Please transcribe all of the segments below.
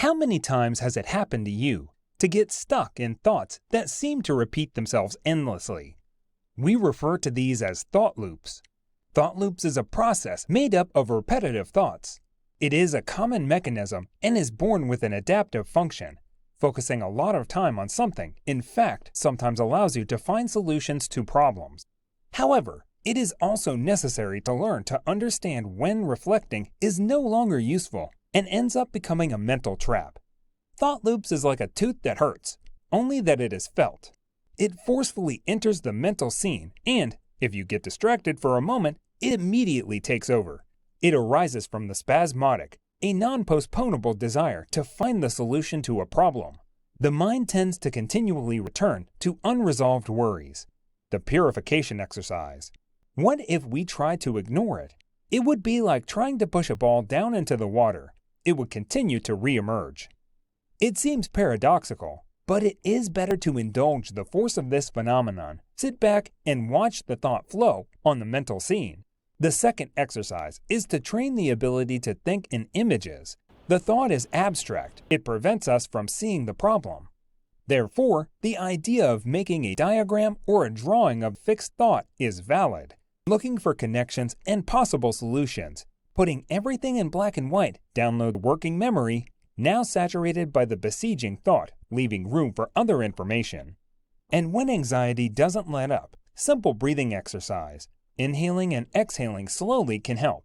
How many times has it happened to you to get stuck in thoughts that seem to repeat themselves endlessly? We refer to these as thought loops. Thought loops is a process made up of repetitive thoughts. It is a common mechanism and is born with an adaptive function. Focusing a lot of time on something, in fact, sometimes allows you to find solutions to problems. However, it is also necessary to learn to understand when reflecting is no longer useful and ends up becoming a mental trap. Thought loops is like a tooth that hurts, only that it is felt. It forcefully enters the mental scene and, if you get distracted for a moment, it immediately takes over. It arises from the spasmodic, a non-postponable desire to find the solution to a problem. The mind tends to continually return to unresolved worries. The purification exercise. What if we tried to ignore it? It would be like trying to push a ball down into the water. It would continue to re-emerge. It seems paradoxical, but it is better to indulge the force of this phenomenon, sit back and watch the thought flow on the mental scene. The second exercise is to train the ability to think in images. The thought is abstract. It prevents us from seeing the problem. Therefore, the idea of making a diagram or a drawing of fixed thought is valid. Looking for connections and possible solutions. Putting everything in black and white, download working memory, now saturated by the besieging thought, leaving room for other information. And when anxiety doesn't let up, simple breathing exercise. Inhaling and exhaling slowly can help.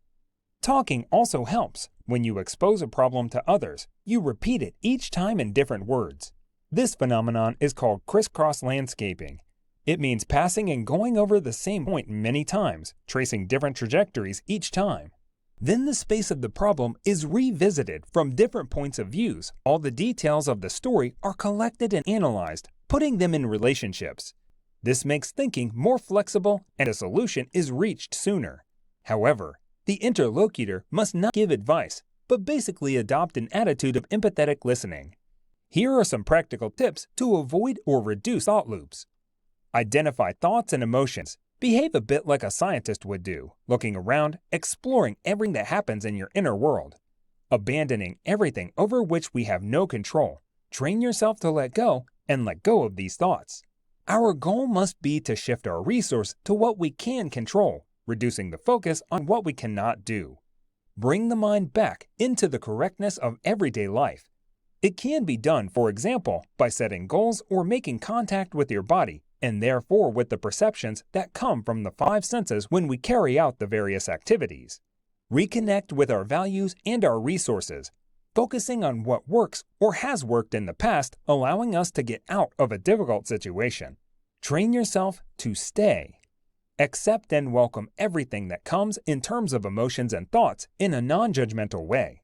Talking also helps. When you expose a problem to others, you repeat it each time in different words. This phenomenon is called crisscross landscaping. It means passing and going over the same point many times, tracing different trajectories each time. Then the space of the problem is revisited from different points of views. All the details of the story are collected and analyzed, putting them in relationships. This makes thinking more flexible and a solution is reached sooner. However, the interlocutor must not give advice, but basically adopt an attitude of empathetic listening. Here are some practical tips to avoid or reduce thought loops. Identify thoughts and emotions. Behave a bit like a scientist would do, looking around, exploring everything that happens in your inner world. Abandoning everything over which we have no control. Train yourself to let go and let go of these thoughts. Our goal must be to shift our resource to what we can control, reducing the focus on what we cannot do. Bring the mind back into the correctness of everyday life. It can be done, for example, by setting goals or making contact with your body, and therefore with the perceptions that come from the five senses when we carry out the various activities. Reconnect with our values and our resources, focusing on what works or has worked in the past, allowing us to get out of a difficult situation. Train yourself to stay. Accept and welcome everything that comes in terms of emotions and thoughts in a non-judgmental way.